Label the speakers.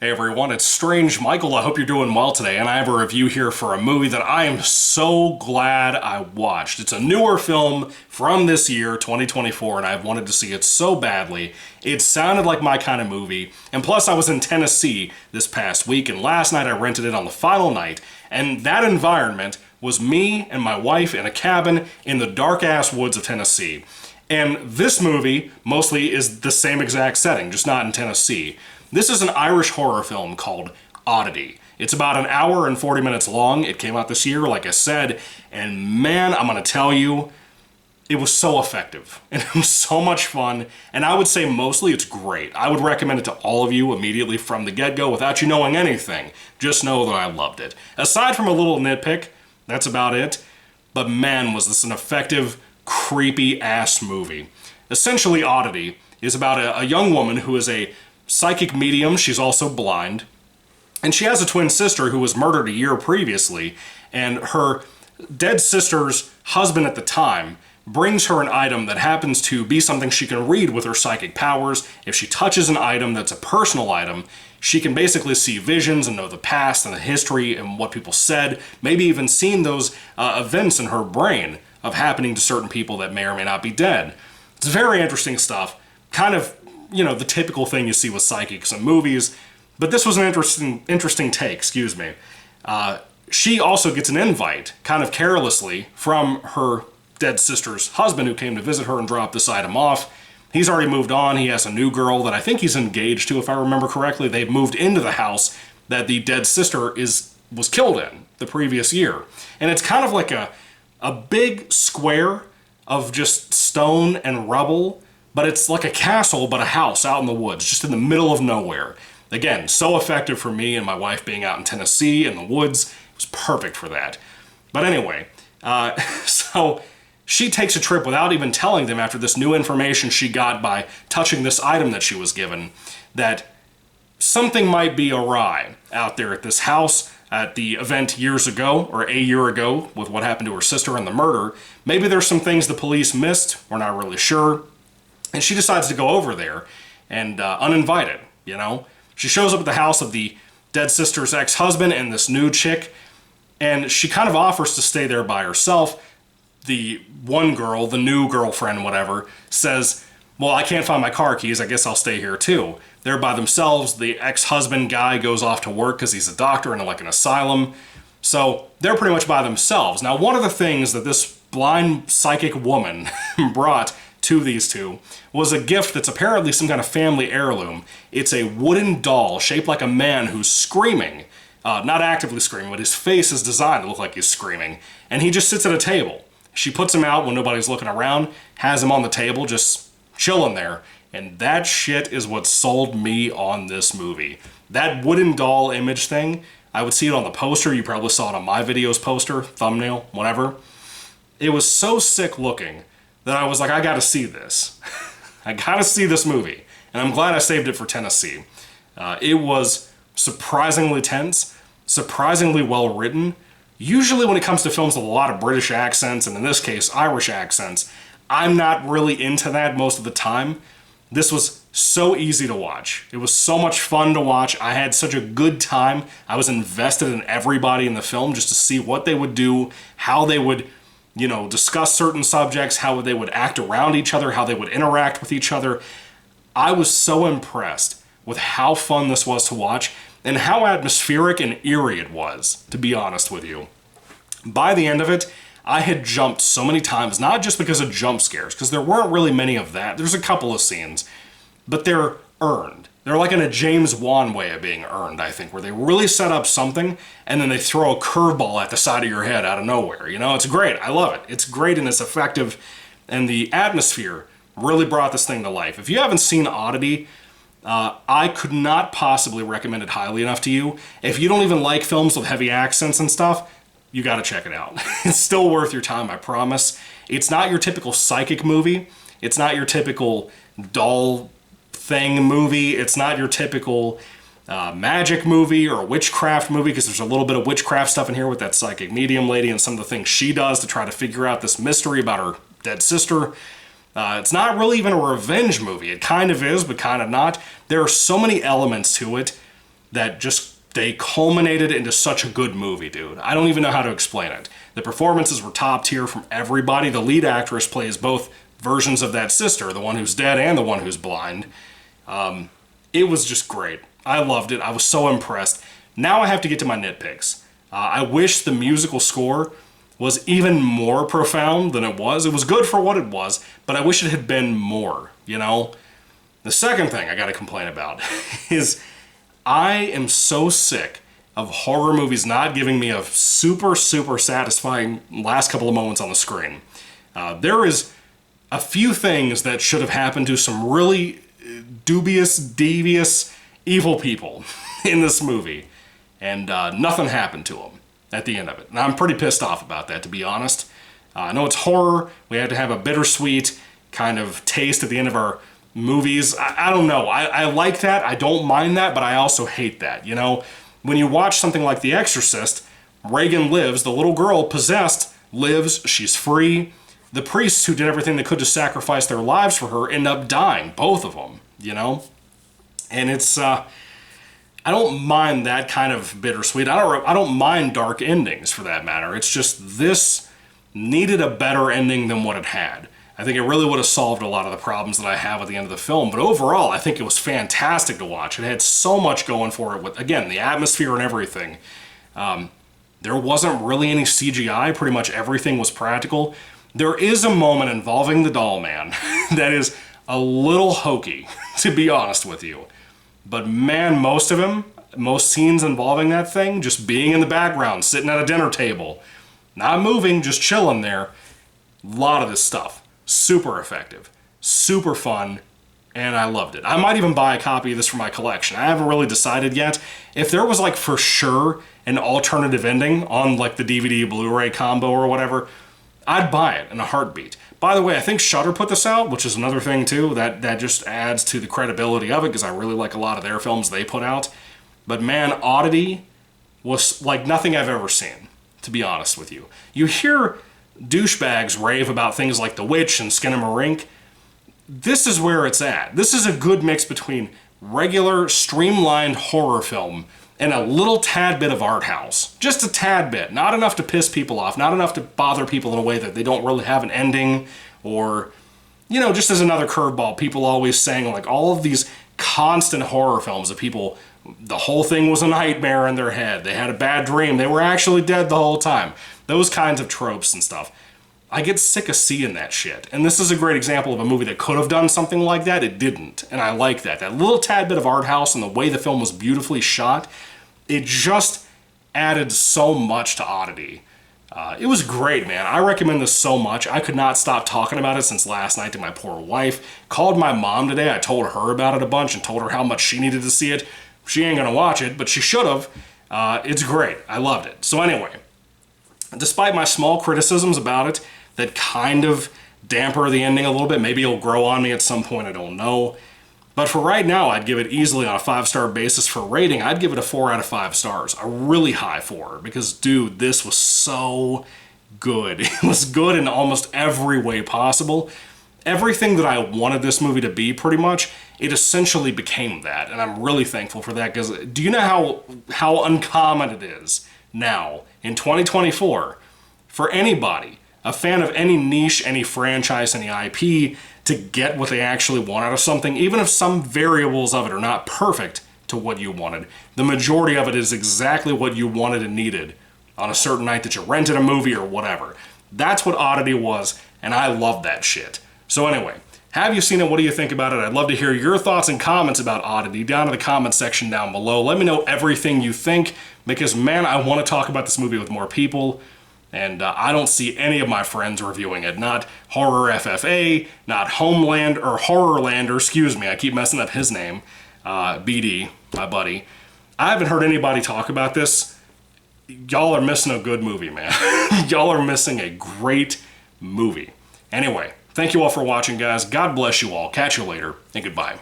Speaker 1: Hey everyone, it's Strange Michael. I hope you're doing well today, and I have a review here for a movie that I am so glad I watched. It's a newer film from this year, 2024, and I've wanted to see it so badly. It sounded like my kind of movie, and plus I was in Tennessee this past week, and last night I rented it on the final night, and that environment was me and my wife in a cabin in the dark-ass woods of Tennessee. And this movie mostly is the same exact setting, just not in Tennessee. This is an Irish horror film called Oddity. It's about an hour and 40 minutes long. It came out this year, like I said, and man, I'm gonna tell you, it was so effective, and it was so much fun, and I would say mostly it's great. I would recommend it to all of you immediately from the get-go without you knowing anything. Just know that I loved it. Aside from a little nitpick, that's about it, but man, was this an effective, creepy-ass movie. Essentially, Oddity is about a young woman who is a psychic medium. She's also blind, and she has a twin sister who was murdered a year previously, and her dead sister's husband at the time brings her an item that happens to be something she can read with her psychic powers. If she touches an item that's a personal item, she can basically see visions and know the past and the history and what people said, maybe even seen those events in her brain of happening to certain people that may or may not be dead. It's very interesting stuff, kind of, you know, the typical thing you see with psychics in movies, but this was an interesting take, excuse me. She also gets an invite, kind of carelessly, from her dead sister's husband who came to visit her and drop this item off. He's already moved on. He has a new girl that I think he's engaged to, if I remember correctly. They've moved into the house that the dead sister was killed in the previous year. And it's kind of like a big square of just stone and rubble, but it's like a castle, but a house out in the woods, just in the middle of nowhere. Again, so effective for me and my wife being out in Tennessee in the woods. It was perfect for that. But anyway, so she takes a trip without even telling them after this new information she got by touching this item that she was given, that something might be awry out there at this house at the event years ago, or a year ago, with what happened to her sister and the murder. Maybe there's some things the police missed, we're not really sure. And she decides to go over there, and uninvited, you know? She shows up at the house of the dead sister's ex-husband and this new chick, and she kind of offers to stay there by herself. The one girl, the new girlfriend, whatever, says, well, I can't find my car keys, I guess I'll stay here too. They're by themselves. The ex-husband guy goes off to work because he's a doctor in like an asylum. So they're pretty much by themselves. Now, one of the things that this blind psychic woman brought to these two was a gift that's apparently some kind of family heirloom. It's a wooden doll shaped like a man who's screaming. Not actively screaming, but his face is designed to look like he's screaming. And he just sits at a table. She puts him out when nobody's looking around, has him on the table, just chilling there. And that shit is what sold me on this movie. That wooden doll image thing, I would see it on the poster. You probably saw it on my video's poster, thumbnail, whatever. It was so sick looking that I was like, I gotta see this. I gotta see this movie. And I'm glad I saved it for Tennessee. It was surprisingly tense, surprisingly well written. Usually when it comes to films with a lot of British accents, and in this case, Irish accents, I'm not really into that most of the time. This was so easy to watch. It was so much fun to watch. I had such a good time. I was invested in everybody in the film just to see what they would do, how they would, you know, discuss certain subjects, how they would act around each other, how they would interact with each other. I was so impressed with how fun this was to watch and how atmospheric and eerie it was, to be honest with you. By the end of it, I had jumped so many times, not just because of jump scares, because there weren't really many of that. There's a couple of scenes, but they're earned. They're like in a James Wan way of being earned, I think, where they really set up something and then they throw a curveball at the side of your head out of nowhere. You know, it's great. I love it. It's great and it's effective, and the atmosphere really brought this thing to life. If you haven't seen Oddity, I could not possibly recommend it highly enough to you. If you don't even like films with heavy accents and stuff, you gotta check it out. It's still worth your time, I promise. It's not your typical psychic movie. It's not your typical doll thing movie. It's not your typical magic movie or witchcraft movie, because there's a little bit of witchcraft stuff in here with that psychic medium lady and some of the things she does to try to figure out this mystery about her dead sister. It's not really even a revenge movie. It kind of is, but kind of not. There are so many elements to it that just, they culminated into such a good movie, dude. I don't even know how to explain it. The performances were top tier from everybody. The lead actress plays both versions of that sister, the one who's dead and the one who's blind. It was just great. I loved it. I was so impressed. Now I have to get to my nitpicks. I wish the musical score was even more profound than it was. It was good for what it was, but I wish it had been more, you know? The second thing I gotta complain about is I am so sick of horror movies not giving me a super, super satisfying last couple of moments on the screen. There is a few things that should have happened to some really dubious, devious, evil people in this movie, and nothing happened to them at the end of it. And I'm pretty pissed off about that, to be honest. I know it's horror. We had to have a bittersweet kind of taste at the end of our movies. I don't know. I like that. I don't mind that, but I also hate that. You know, when you watch something like The Exorcist, Reagan lives, the little girl possessed lives, she's free. The priests who did everything they could to sacrifice their lives for her end up dying, both of them, you know? And it's, I don't mind that kind of bittersweet. I don't mind dark endings, for that matter. It's just this needed a better ending than what it had. I think it really would have solved a lot of the problems that I have at the end of the film. But overall, I think it was fantastic to watch. It had so much going for it with, again, the atmosphere and everything. There wasn't really any CGI. Pretty much everything was practical. There is a moment involving the doll man that is a little hokey, to be honest with you. But man, most of him, most scenes involving that thing, just being in the background, sitting at a dinner table, not moving, just chilling there, a lot of this stuff. Super effective, super fun, and I loved it. I might even buy a copy of this for my collection. I haven't really decided yet. If there was like for sure an alternative ending on like the DVD Blu-ray combo or whatever, I'd buy it in a heartbeat. By the way, I think Shudder put this out, which is another thing too, that just adds to the credibility of it, because I really like a lot of their films they put out. But man, Oddity was like nothing I've ever seen, to be honest with you. You hear douchebags rave about things like The Witch and Skinamarink. This is where it's at. This is a good mix between regular, streamlined horror film and a little tad bit of art house. Just a tad bit. Not enough to piss people off. Not enough to bother people in a way that they don't really have an ending, or, you know, just as another curveball, people always saying like all of these constant horror films of people, the whole thing was a nightmare in their head. They had a bad dream. They were actually dead the whole time. Those kinds of tropes and stuff. I get sick of seeing that shit. And this is a great example of a movie that could have done something like that. It didn't. And I like that. That little tad bit of art house and the way the film was beautifully shot, it just added so much to Oddity. It was great, man. I recommend this so much. I could not stop talking about it since last night to my poor wife. Called my mom today. I told her about it a bunch and told her how much she needed to see it. She ain't gonna watch it, but she should have. It's great. I loved it. So anyway, despite my small criticisms about it that kind of damper the ending a little bit, maybe it'll grow on me at some point, I don't know. But for right now, I'd give it easily on a 5-star basis. For rating, I'd give it a 4 out of 5 stars. A really high 4, because dude, this was so good. It was good in almost every way possible. Everything that I wanted this movie to be, pretty much, it essentially became that. And I'm really thankful for that, because do you know how uncommon it is now, in 2024, for anybody, a fan of any niche, any franchise, any IP, to get what they actually want out of something, even if some variables of it are not perfect to what you wanted. The majority of it is exactly what you wanted and needed on a certain night that you rented a movie or whatever. That's what Oddity was, and I love that shit. So anyway, have you seen it? What do you think about it? I'd love to hear your thoughts and comments about Oddity down in the comment section down below. Let me know everything you think, because man, I want to talk about this movie with more people. And I don't see any of my friends reviewing it. Not Horror FFA, not Homeland, or Horrorlander, excuse me, I keep messing up his name. BD, my buddy. I haven't heard anybody talk about this. Y'all are missing a good movie, man. Y'all are missing a great movie. Anyway, thank you all for watching, guys. God bless you all. Catch you later, and goodbye.